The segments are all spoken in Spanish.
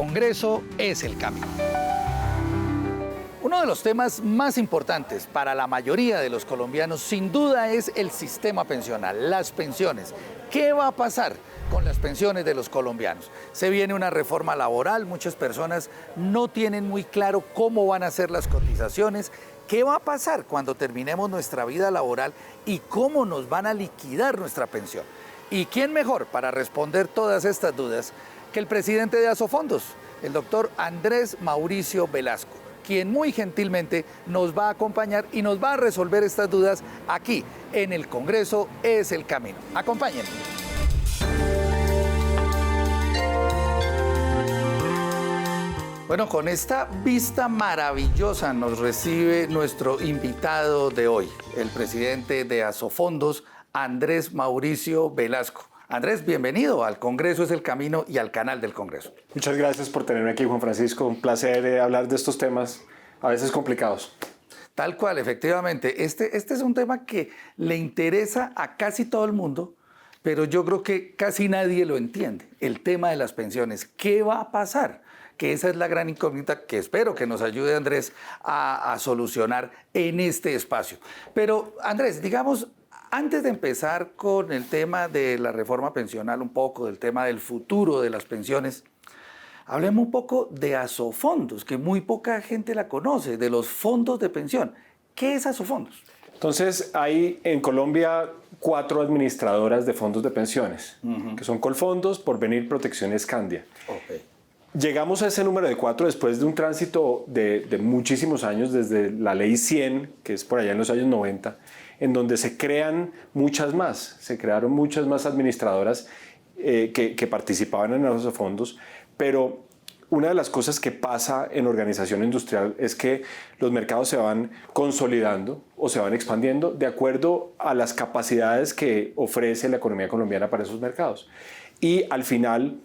Congreso es el camino. Uno de los temas más importantes para la mayoría de los colombianos sin duda es el sistema pensional, las pensiones. ¿Qué va a pasar con las pensiones de los colombianos? Se viene una reforma laboral, muchas personas no tienen muy claro cómo van a ser las cotizaciones. ¿Qué va a pasar cuando terminemos nuestra vida laboral y cómo nos van a liquidar nuestra pensión? ¿Y quién mejor para responder todas estas dudas que el presidente de Asofondos, el doctor Andrés Mauricio Velasco, quien muy gentilmente nos va a acompañar y nos va a resolver estas dudas aquí en el Congreso es el camino? Acompáñenme. Bueno, con esta vista maravillosa nos recibe nuestro invitado de hoy, el presidente de Asofondos, Andrés Mauricio Velasco. Andrés, bienvenido al Congreso es el Camino y al canal del Congreso. Muchas gracias por tenerme aquí, Juan Francisco. Un placer hablar de estos temas, a veces complicados. Tal cual, efectivamente. Este es un tema que le interesa a casi todo el mundo, pero yo creo que casi nadie lo entiende. El tema de las pensiones. ¿Qué va a pasar? Que esa es la gran incógnita que espero que nos ayude Andrés a solucionar en este espacio. Pero Andrés, digamos, antes de empezar con el tema de la reforma pensional, un poco del tema del futuro de las pensiones, hablemos un poco de Asofondos, que muy poca gente la conoce, de los fondos de pensión. ¿Qué es Asofondos? Entonces, hay en Colombia 4 administradoras de fondos de pensiones, que son Colfondos, Porvenir, Protección y Escandia. Okay. Llegamos a ese número de 4 después de un tránsito de muchísimos años, desde la Ley 100, que es por allá en los años 90, en donde se crearon muchas más administradoras que participaban en los fondos, pero una de las cosas que pasa en organización industrial es que los mercados se van consolidando o se van expandiendo de acuerdo a las capacidades que ofrece la economía colombiana para esos mercados. Y al final,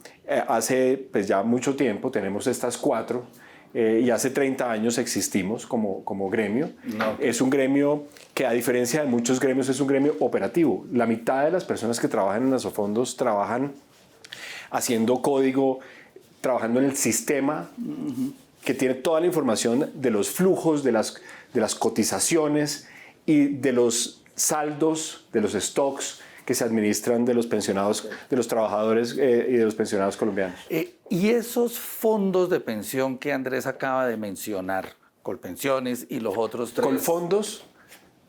hace pues ya mucho tiempo, tenemos estas 4 y hace 30 años existimos como gremio. No. Es un gremio que, a diferencia de muchos gremios, es un gremio operativo. La mitad de las personas que trabajan en Asofondos trabajan haciendo código, trabajando en el sistema que tiene toda la información de los flujos, de las cotizaciones y de los saldos, de los stocks que se administran de los pensionados, de los trabajadores y de los pensionados colombianos. Y esos fondos de pensión que Andrés acaba de mencionar, Colpensiones y los otros 3. Colfondos,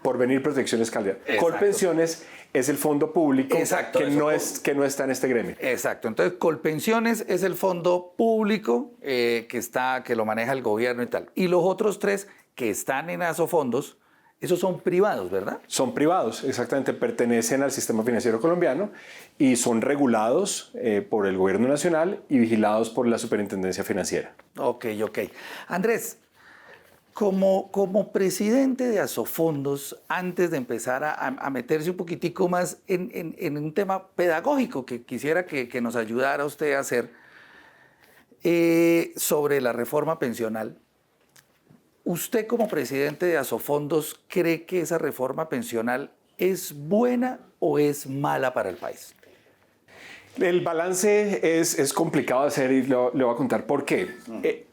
Porvenir, Protección, Escandia. Colpensiones es el fondo público. Exacto, que no está en este gremio. Exacto. Entonces, Colpensiones es el fondo público que lo maneja el gobierno y tal. Y los otros 3 que están en Asofondos, esos son privados, ¿verdad? Son privados, exactamente. Pertenecen al sistema financiero colombiano y son regulados por el gobierno nacional y vigilados por la Superintendencia Financiera. Ok. Andrés, como presidente de Asofondos, antes de empezar a meterse un poquitico más en un tema pedagógico que quisiera que nos ayudara usted a hacer sobre la reforma pensional, ¿usted como presidente de Asofondos cree que esa reforma pensional es buena o es mala para el país? El balance es complicado de hacer y le voy a contar por qué.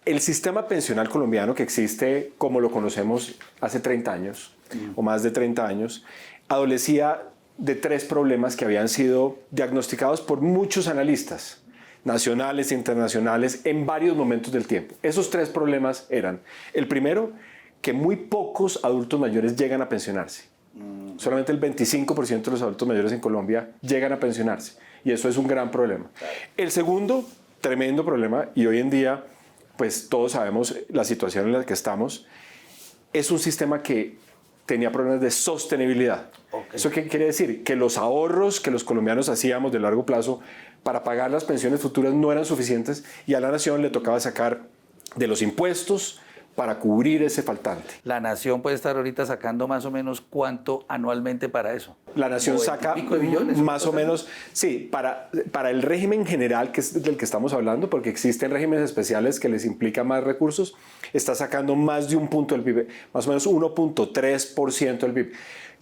El sistema pensional colombiano que existe como lo conocemos hace 30 años o más de 30 años, adolecía de 3 problemas que habían sido diagnosticados por muchos analistas nacionales e internacionales en varios momentos del tiempo. Esos 3 problemas eran: el primero, que muy pocos adultos mayores llegan a pensionarse. Solamente el 25% de los adultos mayores en Colombia llegan a pensionarse, y eso es un gran problema. El segundo, tremendo problema, y hoy en día pues todos sabemos la situación en la que estamos, es un sistema que tenía problemas de sostenibilidad. Okay. ¿Eso qué quiere decir? Que los ahorros que los colombianos hacíamos de largo plazo para pagar las pensiones futuras no eran suficientes y a la nación le tocaba sacar de los impuestos para cubrir ese faltante. La nación puede estar ahorita sacando más o menos ¿cuánto anualmente para eso? La nación saca más o menos, sí, para el régimen general, que es del que estamos hablando, porque existen regímenes especiales que les implica más recursos, está sacando más de un punto del PIB, más o menos 1.3% del PIB.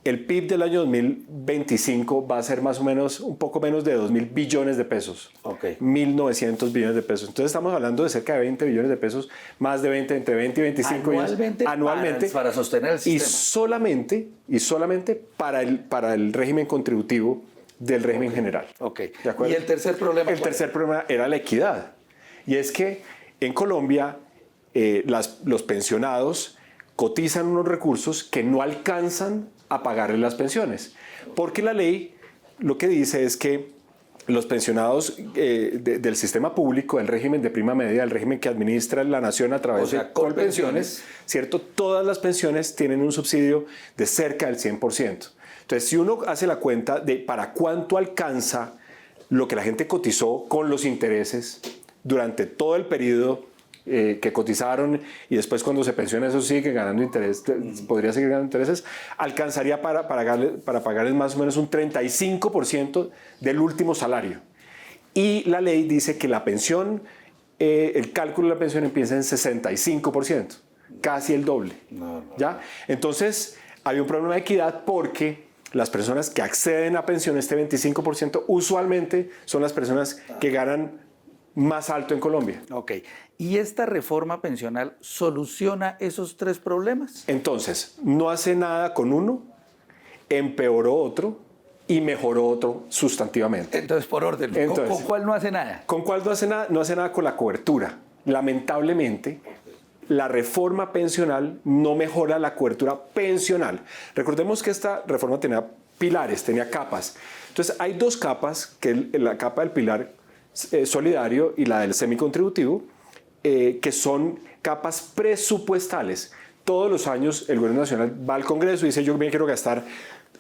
El PIB del año 2025 va a ser más o menos un poco menos de 2.000 billones de pesos. Ok. 1.900 billones de pesos. Entonces estamos hablando de cerca de 20 billones de pesos, más de 20, entre 20 y 25 anualmente para sostener el sistema. Y solamente para el régimen contributivo del régimen general. Ok. ¿De acuerdo? ¿Y el tercer problema? El tercer problema era la equidad. Y es que en Colombia los pensionados cotizan unos recursos que no alcanzan a pagarle las pensiones. Porque la ley lo que dice es que los pensionados del sistema público, del régimen de prima media, del régimen que administra la nación a través de Colpensiones, ¿cierto? Todas las pensiones tienen un subsidio de cerca del 100%. Entonces, si uno hace la cuenta de para cuánto alcanza lo que la gente cotizó con los intereses durante todo el periodo que cotizaron y después cuando se pensiona eso sigue ganando interés, podría seguir ganando intereses, alcanzaría para pagarles más o menos un 35% del último salario. Y la ley dice que la pensión, el cálculo de la pensión empieza en 65%, casi el doble. ¿Ya? Entonces, hay un problema de equidad porque las personas que acceden a pensión, este 25%, usualmente son las personas que ganan más alto en Colombia. Ok. ¿Y esta reforma pensional soluciona esos tres problemas? Entonces, no hace nada con uno, empeoró otro y mejoró otro sustantivamente. Entonces, por orden, ¿con cuál no hace nada? ¿Con cuál no hace nada? No hace nada con la cobertura. Lamentablemente, la reforma pensional no mejora la cobertura pensional. Recordemos que esta reforma tenía pilares, tenía capas. Entonces, hay dos capas, que es la capa del pilar solidario y la del semicontributivo, que son capas presupuestales. Todos los años el gobierno nacional va al Congreso y dice yo bien quiero gastar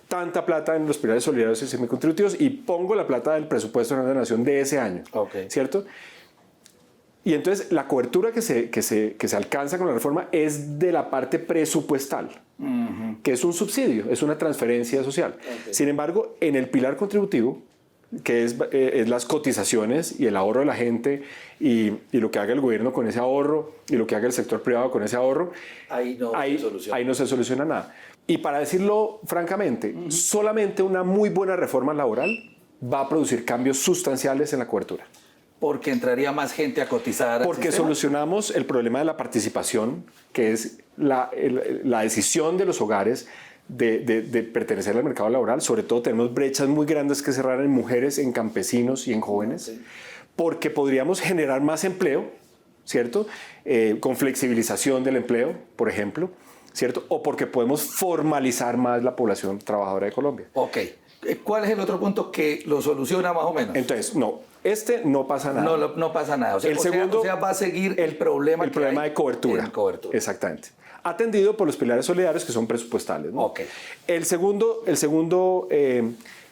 tanta plata en los pilares solidarios y semicontributivos y pongo la plata del presupuesto de la nación de ese año, ¿cierto? Y entonces la cobertura que se alcanza con la reforma es de la parte presupuestal, que es un subsidio, es una transferencia social. Sin embargo, en el pilar contributivo, que es las cotizaciones y el ahorro de la gente y lo que haga el gobierno con ese ahorro y lo que haga el sector privado con ese ahorro, ahí no se soluciona nada. Y para decirlo francamente, solamente una muy buena reforma laboral va a producir cambios sustanciales en la cobertura. Porque entraría más gente a cotizar. Porque solucionamos el problema de la participación, que es la decisión de los hogares de pertenecer al mercado laboral. Sobre todo tenemos brechas muy grandes que cerrar en mujeres, en campesinos y en jóvenes, porque podríamos generar más empleo, ¿cierto? Con flexibilización del empleo, por ejemplo, ¿cierto? O porque podemos formalizar más la población trabajadora de Colombia. Ok. ¿Cuál es el otro punto que lo soluciona más o menos? Entonces, no pasa nada. No pasa nada. O sea, va a seguir el problema de cobertura. Exactamente. Atendido por los pilares solidarios que son presupuestales, ¿no? Okay. El segundo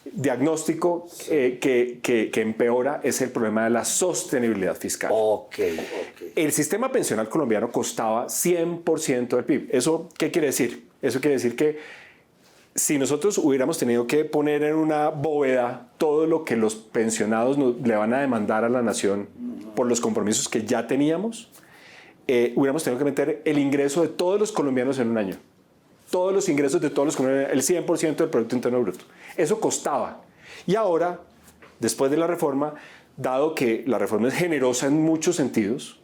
diagnóstico que empeora es el problema de la sostenibilidad fiscal. El sistema pensional colombiano costaba 100% del PIB. ¿Eso qué quiere decir? Eso quiere decir que si nosotros hubiéramos tenido que poner en una bóveda todo lo que los pensionados le van a demandar a la nación por los compromisos que ya teníamos, hubiéramos tenido que meter el ingreso de todos los colombianos en un año. Todos los ingresos de todos los colombianos, el 100% del Producto Interno Bruto. Eso costaba. Y ahora, después de la reforma, dado que la reforma es generosa en muchos sentidos,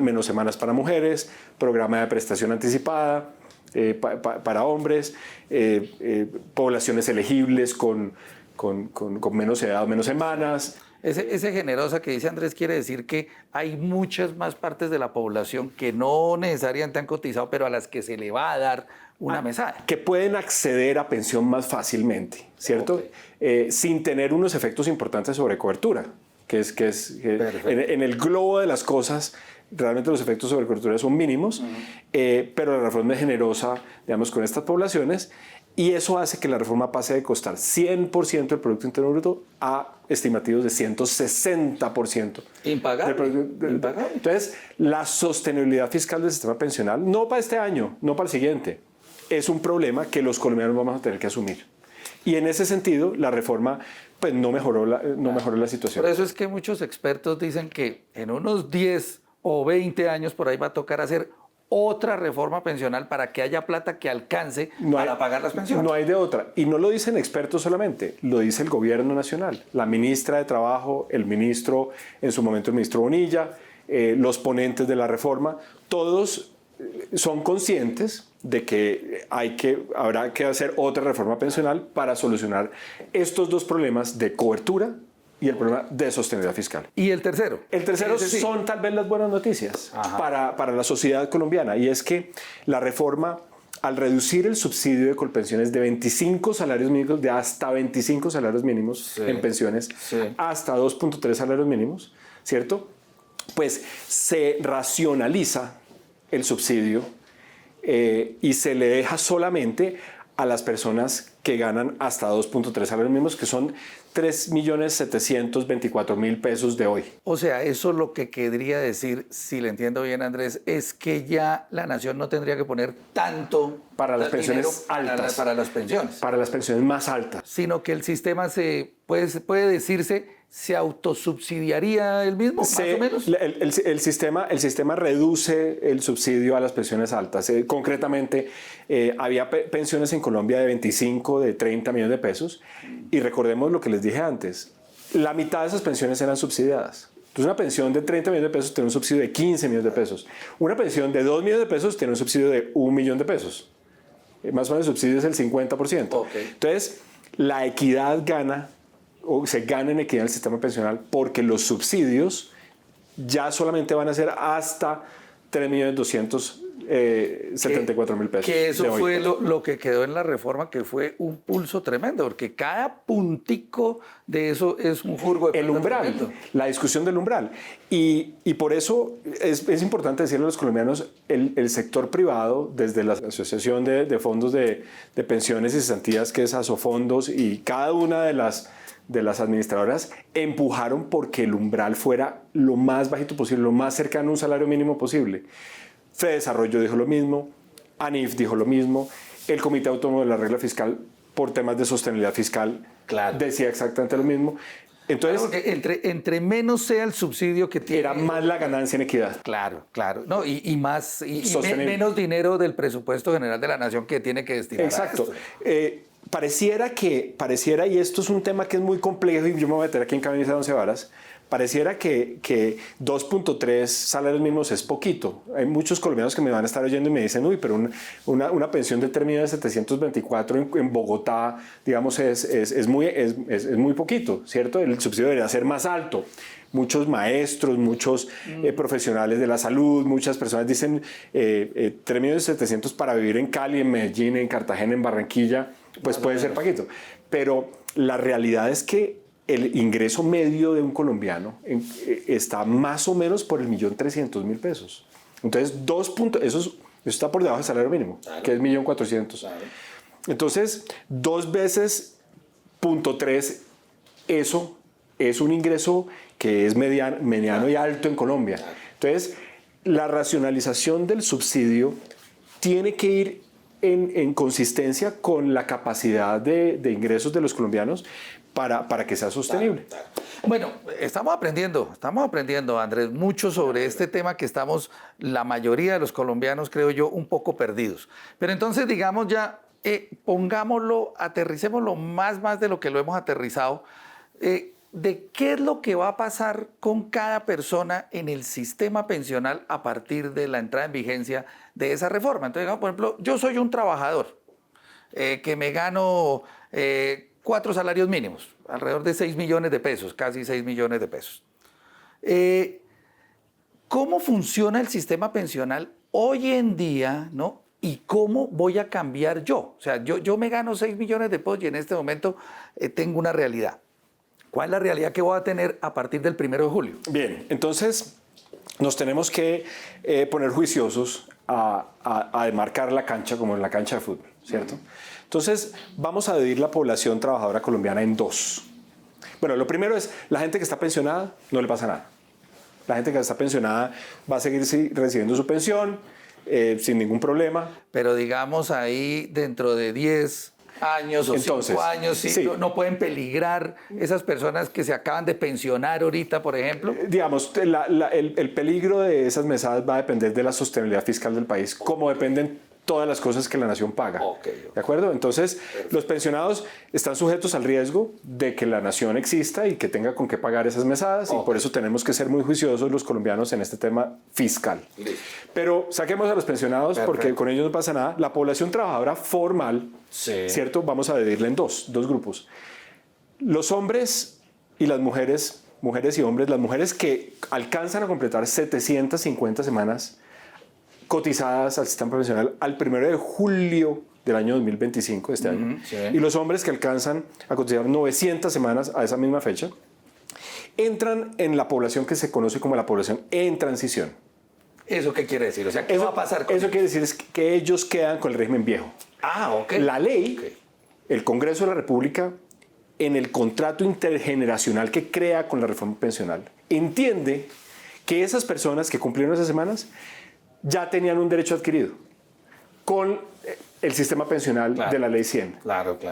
menos semanas para mujeres, programa de prestación anticipada para hombres, poblaciones elegibles con menos edad o menos semanas. Ese generosa que dice Andrés quiere decir que hay muchas más partes de la población que no necesariamente han cotizado, pero a las que se le va a dar una mesada. Que pueden acceder a pensión más fácilmente, ¿cierto? Sin tener unos efectos importantes sobre cobertura, que en el globo de las cosas realmente los efectos sobre cobertura son mínimos, pero la reforma es generosa, digamos, con estas poblaciones. Y eso hace que la reforma pase de costar 100% del Producto Interno Bruto a estimativos de 160%. Impagable. Entonces, la sostenibilidad fiscal del sistema pensional, no para este año, no para el siguiente, es un problema que los colombianos vamos a tener que asumir. Y en ese sentido, la reforma pues, no mejoró la situación. Por eso es que muchos expertos dicen que en unos 10 o 20 años por ahí va a tocar hacer otra reforma pensional para que haya plata que alcance para pagar las pensiones. No hay de otra. Y no lo dicen expertos solamente, lo dice el gobierno nacional, la ministra de Trabajo, el ministro, en su momento el ministro Bonilla, los ponentes de la reforma, todos son conscientes de que habrá que hacer otra reforma pensional para solucionar estos dos problemas de cobertura y el problema de sostenibilidad fiscal. ¿Y el tercero? El tercero son tal vez las buenas noticias para la sociedad colombiana, y es que la reforma, al reducir el subsidio de Colpensiones de 25 salarios mínimos, de hasta 25 salarios mínimos en pensiones, hasta 2.3 salarios mínimos, ¿cierto? Pues se racionaliza el subsidio y se le deja solamente a las personas que ganan hasta 2.3 salarios mínimos, que son 3.724.000 pesos de hoy. O sea, eso lo que querría decir, si le entiendo bien, Andrés, es que ya la nación no tendría que poner tanto para las pensiones altas, para las pensiones. Para las pensiones más altas. Sino que el sistema puede decirse, se autosubsidiaría el mismo, más o menos. El sistema reduce el subsidio a las pensiones altas. Concretamente, había pensiones en Colombia de 25, de 30 millones de pesos, y recordemos lo que les dije antes, la mitad de esas pensiones eran subsidiadas. Entonces, una pensión de 30 millones de pesos tiene un subsidio de 15 millones de pesos. Una pensión de 2 millones de pesos tiene un subsidio de 1 millón de pesos. Más o menos el subsidio es el 50%. Okay. Entonces, la equidad gana, o se gana en equidad en el sistema pensional, porque los subsidios ya solamente van a ser hasta 3.274.000 pesos. Que eso fue lo que quedó en la reforma, que fue un pulso tremendo, porque cada puntico de eso es un jurgo de el umbral, tremendo. La discusión del umbral. Y por eso es importante decirle a los colombianos, el sector privado, desde la Asociación de Fondos de Pensiones y Cesantías, que es Asofondos, y cada una de las administradoras empujaron porque el umbral fuera lo más bajito posible, lo más cercano a un salario mínimo posible. FEDesarrollo dijo lo mismo, ANIF dijo lo mismo, el Comité Autónomo de la Regla Fiscal, por temas de sostenibilidad fiscal, decía exactamente lo mismo. Entonces, porque entre menos sea el subsidio que tiene, era más la ganancia en equidad. Claro. No, y menos dinero del presupuesto general de la nación que tiene que destinar. Exacto. Pareciera, y esto es un tema que es muy complejo, y yo me voy a meter aquí en camisa de 11 varas, pareciera que 2.3 salarios mínimos es poquito. Hay muchos colombianos que me van a estar oyendo y me dicen, uy, pero una pensión de 3.724 en Bogotá, digamos, es muy poquito, ¿cierto? El subsidio debería ser más alto. Muchos maestros, muchos profesionales de la salud, muchas personas dicen 3.700.000 para vivir en Cali, en Medellín, en Cartagena, en Barranquilla, pues puede ser poquito. Pero la realidad es que el ingreso medio de un colombiano está más o menos por 1.300.000 pesos. Entonces, eso está por debajo del salario mínimo, que es 1.400.000. Claro. Entonces, 2 veces 0.3, eso es un ingreso que es mediano y alto en Colombia. Entonces, la racionalización del subsidio tiene que ir en consistencia con la capacidad de ingresos de los colombianos para que sea sostenible. Bueno, estamos aprendiendo, Andrés, mucho sobre este tema que estamos, la mayoría de los colombianos, creo yo, un poco perdidos. Pero entonces, digamos ya, pongámoslo, aterricémoslo más de lo que lo hemos aterrizado, de qué es lo que va a pasar con cada persona en el sistema pensional a partir de la entrada en vigencia de esa reforma. Entonces, digamos, por ejemplo, yo soy un trabajador que me gano 4 salarios mínimos, alrededor de 6 millones de pesos, casi 6 millones de pesos. ¿Cómo funciona el sistema pensional hoy en día, ¿no? ¿Y cómo voy a cambiar yo? O sea, yo me gano 6 millones de pesos y en este momento tengo una realidad. ¿Cuál es la realidad que voy a tener a partir del 1 de julio? Bien, entonces nos tenemos que poner juiciosos a demarcar la cancha como en la cancha de fútbol, ¿cierto? Entonces vamos a dividir la población trabajadora colombiana en 2. Bueno, lo primero es la gente que está pensionada, no le pasa nada. La gente que está pensionada va a seguir recibiendo su pensión sin ningún problema. Pero digamos ahí dentro de 10, años o Entonces, 5 años, sí, sí. no pueden peligrar esas personas que se acaban de pensionar ahorita, por ejemplo. Digamos, el peligro de esas mesadas va a depender de la sostenibilidad fiscal del país, como dependen todas las cosas que la nación paga. ¿De acuerdo? Entonces, los pensionados están sujetos al riesgo de que la nación exista y que tenga con qué pagar esas mesadas, y por eso tenemos que ser muy juiciosos los colombianos en este tema fiscal. Pero saquemos a los pensionados porque con ellos no pasa nada. La población trabajadora formal, ¿cierto? Vamos a dividirla en dos grupos. Los hombres y las mujeres y hombres, las mujeres que alcanzan a completar 750 semanas cotizadas al sistema profesional al 1 de julio del año 2025, de este año, y los hombres que alcanzan a cotizar 900 semanas a esa misma fecha, entran en la población que se conoce como la población en transición. ¿Eso qué quiere decir? O sea, ¿qué va a pasar con eso? Quiere decir es que ellos quedan con el régimen viejo. La ley, el Congreso de la República, en el contrato intergeneracional que crea con la reforma pensional, entiende que esas personas que cumplieron esas semanas ya tenían un derecho adquirido con el sistema pensional de la Ley 100.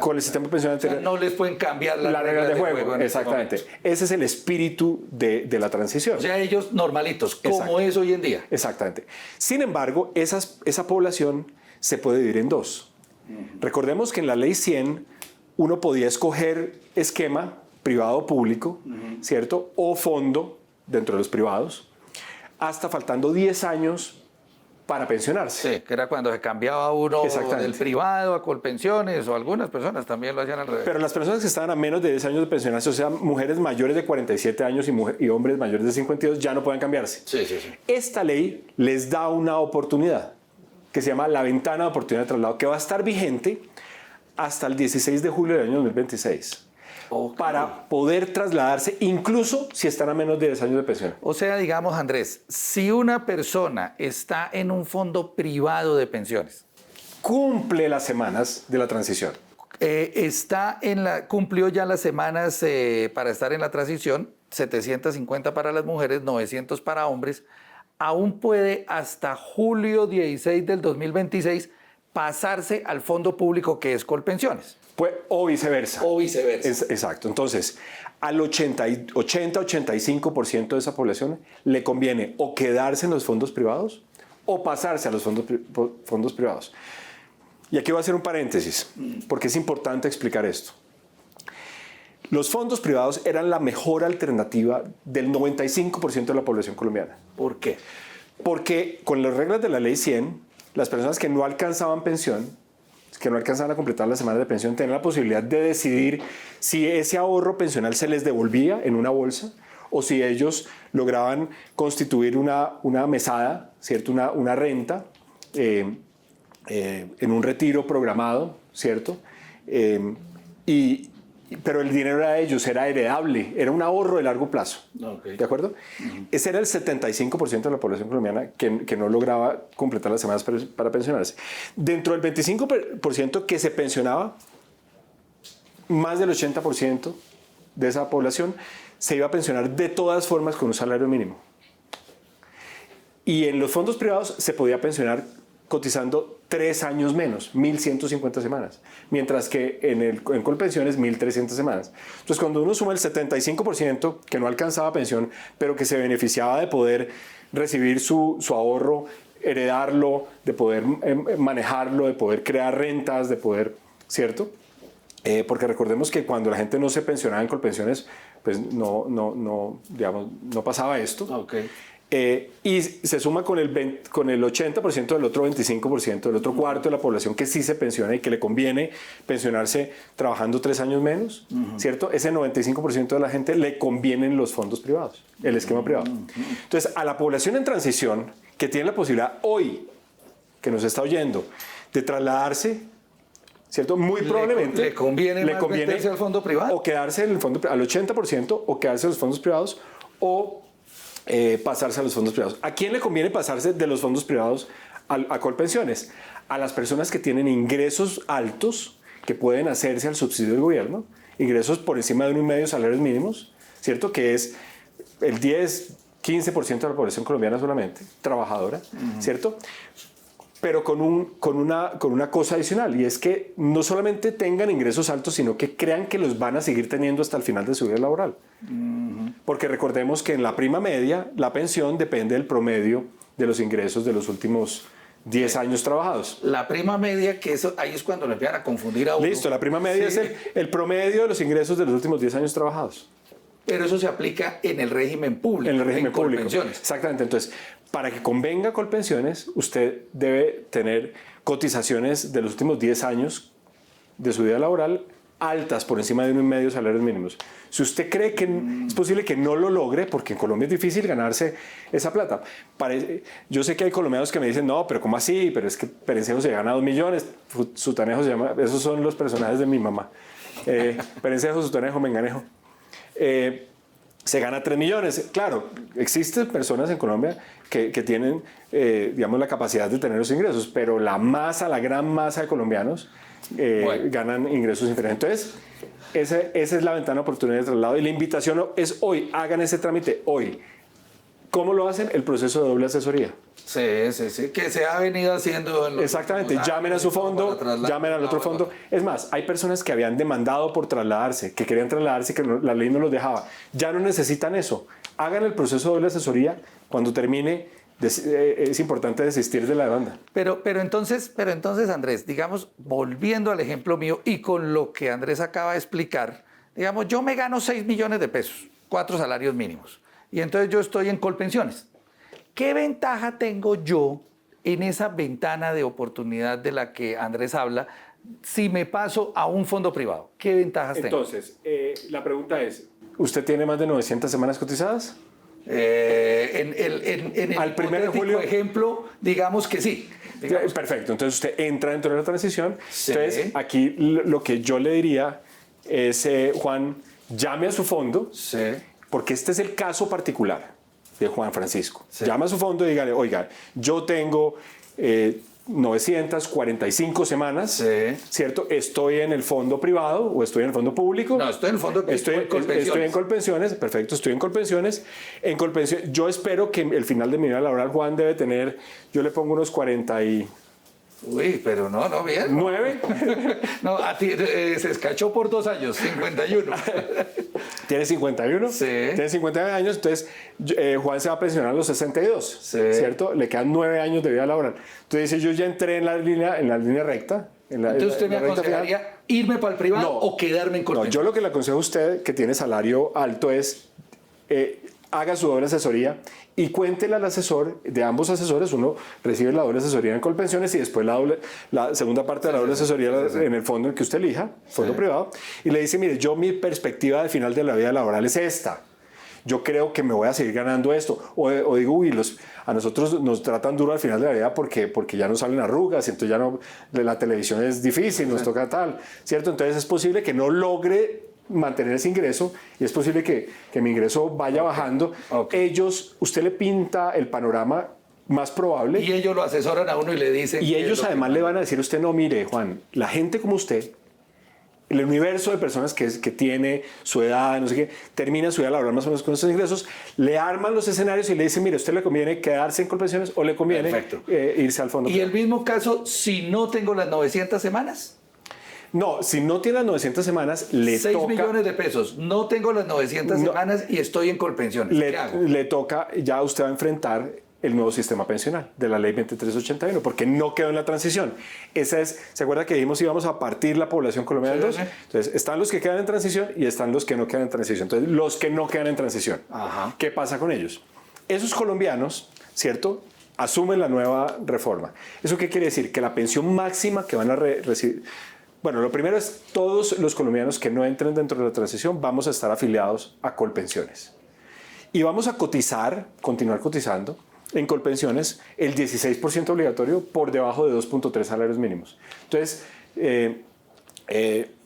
Con el sistema pensional anterior. O sea, no les pueden cambiar las reglas de juego. Exactamente. Ese es el espíritu de la transición. O sea, ellos normalitos, como es hoy en día. Exactamente. Sin embargo, esa población se puede dividir en dos. Recordemos que en la Ley 100 uno podía escoger esquema privado o público, ¿cierto? O fondo dentro de los privados, hasta faltando 10 años para pensionarse. Sí, que era cuando se cambiaba uno del privado a Colpensiones, o algunas personas también lo hacían al revés. Pero las personas que estaban a menos de 10 años de pensionarse, o sea, mujeres mayores de 47 años y hombres mayores de 52, ya no pueden cambiarse. Esta ley les da una oportunidad que se llama la ventana de oportunidad de traslado, que va a estar vigente hasta el 16 de julio del año 2026. Para poder trasladarse, incluso si están a menos de 10 años de pensión. O sea, digamos, Andrés, si una persona está en un fondo privado de pensiones, cumple las semanas de la transición. Cumplió ya las semanas para estar en la transición, 750 para las mujeres, 900 para hombres, aún puede hasta julio 16 del 2026 pasarse al fondo público que es Colpensiones. O viceversa. Exacto. Entonces, al 80-85% de esa población le conviene o quedarse en los fondos privados o pasarse a los fondos privados. Y aquí voy a hacer un paréntesis, porque es importante explicar esto. Los fondos privados eran la mejor alternativa del 95% de la población colombiana. ¿Por qué? Porque con las reglas de la Ley 100, las personas que no alcanzaban pensión, que no alcanzaban a completar las semanas de pensión, tenían la posibilidad de decidir si ese ahorro pensional se les devolvía en una bolsa o si ellos lograban constituir una mesada, ¿cierto? Una renta en un retiro programado, ¿cierto? Pero el dinero era de ellos, era heredable, era un ahorro de largo plazo. ¿De acuerdo? Ese era el 75% de la población colombiana que no lograba completar las semanas para pensionarse. Dentro del 25% que se pensionaba, más del 80% de esa población se iba a pensionar de todas formas con un salario mínimo. Y en los fondos privados se podía pensionar cotizando 3 años menos, 1.150 semanas, mientras que en Colpensiones 1.300 semanas. Entonces, cuando uno suma el 75% que no alcanzaba pensión, pero que se beneficiaba de poder recibir su ahorro, heredarlo, de poder manejarlo, de poder crear rentas, de poder, ¿cierto? Porque recordemos que cuando la gente no se pensionaba en Colpensiones, pues no pasaba esto. Y se suma con el 80% del otro 25%, del otro cuarto de la población que sí se pensiona y que le conviene pensionarse trabajando 3 años menos, ¿cierto? Ese 95% de la gente le convienen los fondos privados, el esquema privado. Entonces, a la población en transición que tiene la posibilidad hoy, que nos está oyendo, de trasladarse, ¿cierto? Muy probablemente le conviene meterse al fondo privado. O quedarse en el fondo al 80% o quedarse en los fondos privados o pasarse a los fondos privados. ¿A quién le conviene pasarse de los fondos privados a Colpensiones? A las personas que tienen ingresos altos que pueden hacerse al subsidio del gobierno, ingresos por encima de 1,5 salarios mínimos, ¿cierto? Que es el 10-15% de la población colombiana solamente, trabajadora, ¿cierto? pero con una cosa adicional, y es que no solamente tengan ingresos altos, sino que crean que los van a seguir teniendo hasta el final de su vida laboral. Porque recordemos que en la prima media, la pensión depende del promedio de los ingresos de los últimos 10 años trabajados. La prima media, que eso, ahí es cuando le empiezan a confundir a uno. Listo, la prima media es el promedio de los ingresos de los últimos 10 años trabajados. Pero eso se aplica en el régimen público. En el régimen público. Colpensiones. Exactamente. Entonces, para que convenga Colpensiones, usted debe tener cotizaciones de los últimos 10 años de su vida laboral altas, por encima de 1,5 salarios mínimos. Si usted cree que es posible que no lo logre, porque en Colombia es difícil ganarse esa plata. Yo sé que hay colombianos que me dicen, no, pero ¿cómo así? Pero es que Perencejo se gana 2 millones, Sutanejo se llama, esos son los personajes de mi mamá. Perencejo, Sutanejo, Menganejo. Se gana 3 millones. Claro, existen personas en Colombia que tienen, digamos, la capacidad de tener esos ingresos, pero la gran masa de colombianos ganan ingresos inferiores. Entonces, esa es la ventana de oportunidad de traslado. Y la invitación es hoy, hagan ese trámite hoy. ¿Cómo lo hacen? El proceso de doble asesoría. Sí, que se ha venido haciendo. Exactamente, llamen a su fondo, llamen al otro fondo. Es más, hay personas que habían demandado por trasladarse, que querían trasladarse y que la ley no los dejaba. Ya no necesitan eso. Hagan el proceso de doble asesoría. Cuando termine, es importante desistir de la demanda. Pero entonces, Andrés, digamos, volviendo al ejemplo mío y con lo que Andrés acaba de explicar, digamos, yo me gano 6 millones de pesos, 4 salarios mínimos, y entonces yo estoy en Colpensiones. ¿Qué ventaja tengo yo en esa ventana de oportunidad de la que Andrés habla si me paso a un fondo privado? ¿Qué ventajas tengo? Entonces, la pregunta es, ¿usted tiene más de 900 semanas cotizadas? En el al 1 de julio, ejemplo, digamos que sí. Digamos. Perfecto, entonces usted entra dentro de la transición. Sí. Entonces, aquí lo que yo le diría es, Juan, llame a su fondo, Sí. porque este es el caso particular de Juan Francisco. Sí. Llama a su fondo y dígale, oiga, yo tengo 945 semanas, Sí. ¿cierto? Estoy en el fondo privado o estoy en el fondo público. No, estoy en el fondo estoy en Colpensiones, perfecto, estoy en Colpensiones. Yo espero que el final de mi vida laboral, Juan, debe tener, yo le pongo unos 49. Uy, pero no, bien. No, a ti se escachó por 2 años, 51. ¿Tiene 51? Sí. Tiene 51 años, entonces Juan se va a pensionar a los 62, Sí. ¿cierto? Le quedan 9 años de vida laboral. Entonces dice, yo ya entré en la línea recta. Entonces usted me aconsejaría irme para el privado o quedarme en Colpensiones. No, yo lo que le aconsejo a usted, que tiene salario alto, es haga su doble asesoría y cuéntele al asesor, de ambos asesores, uno recibe la doble asesoría en Colpensiones y después la segunda parte de la doble asesoría en el fondo en que usted elija, fondo privado, y le dice, mire, yo mi perspectiva de final de la vida laboral es esta. Yo creo que me voy a seguir ganando esto. O digo, uy, a nosotros nos tratan duro al final de la vida porque ya no salen arrugas, y entonces ya no, la televisión es difícil, nos toca tal, ¿cierto? Entonces es posible que no logre mantener ese ingreso y es posible que mi ingreso vaya bajando. Usted le pinta el panorama más probable. Y ellos lo asesoran a uno y le dicen... Y ellos además le van a decir a usted, no, mire, Juan, la gente como usted, el universo de personas que tiene su edad, no sé qué, termina su vida laboral más o menos con esos ingresos, le arman los escenarios y le dicen, mire, ¿usted le conviene quedarse en Colpensiones o le conviene irse al fondo? ¿Y el mismo caso si no tengo las 900 semanas? No, si no tiene las 900 semanas, le 6 toca... 6 millones de pesos. No tengo las 900 semanas y estoy en Colpensiones. ¿Qué hago? Le toca, ya usted va a enfrentar el nuevo sistema pensional de la ley 2381, porque no quedó en la transición. ¿Se acuerda que dijimos íbamos a partir la población colombiana en dos? Sí. Entonces, están los que quedan en transición y están los que no quedan en transición. Entonces, los que no quedan en transición, Ajá. ¿qué pasa con ellos? Esos colombianos, ¿cierto?, asumen la nueva reforma. ¿Eso qué quiere decir? Que la pensión máxima que van a recibir... Bueno, lo primero es todos los colombianos que no entren dentro de la transición vamos a estar afiliados a Colpensiones. Y vamos a continuar cotizando en Colpensiones el 16% obligatorio por debajo de 2.3 salarios mínimos. Entonces,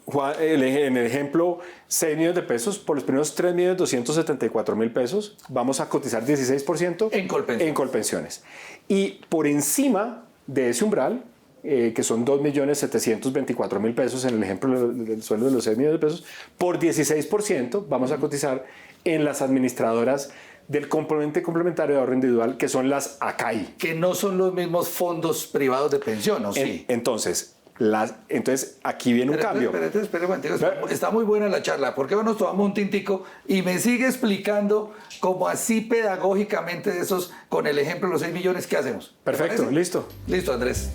Juan, en el ejemplo, 6 millones de pesos, por los primeros 3.274.000 pesos, vamos a cotizar 16% en Colpensiones. Y por encima de ese umbral, que son 2.724.000 pesos en el ejemplo del sueldo de los 6 millones de pesos, por 16% vamos a cotizar en las administradoras del complementario de ahorro individual, que son las ACAI. Que no son los mismos fondos privados de pensión, ¿o sí? Entonces aquí viene un cambio. Espera un momentico. Está muy buena la charla. ¿Por qué no nos tomamos un tintico y me sigue explicando como así pedagógicamente de esos, con el ejemplo de los 6 millones, qué hacemos? Perfecto, listo. Listo, Andrés.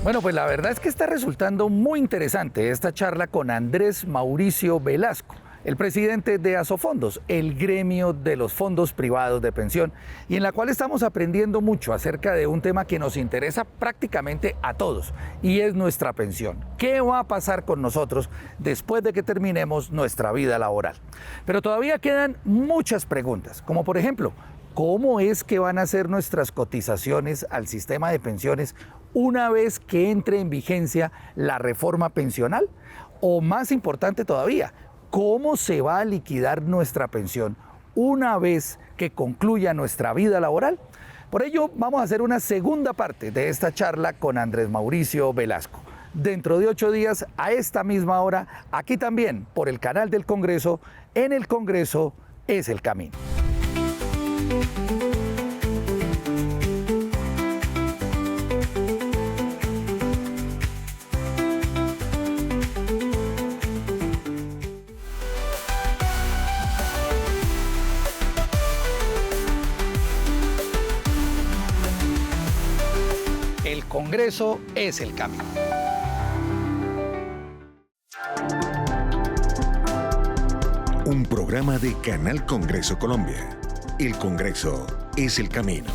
Bueno, pues la verdad es que está resultando muy interesante esta charla con Andrés Mauricio Velasco, el presidente de Asofondos, el gremio de los fondos privados de pensión, y en la cual estamos aprendiendo mucho acerca de un tema que nos interesa prácticamente a todos, y es nuestra pensión. ¿Qué va a pasar con nosotros después de que terminemos nuestra vida laboral? Pero todavía quedan muchas preguntas, como por ejemplo, ¿cómo es que van a ser nuestras cotizaciones al sistema de pensiones una vez que entre en vigencia la reforma pensional? O más importante todavía, ¿cómo se va a liquidar nuestra pensión una vez que concluya nuestra vida laboral? Por ello, vamos a hacer una segunda parte de esta charla con Andrés Mauricio Velasco. Dentro de 8 días, a esta misma hora, aquí también, por el canal del Congreso, en el Congreso es el camino. El Congreso es el camino. Un programa de Canal Congreso Colombia. El Congreso es el camino.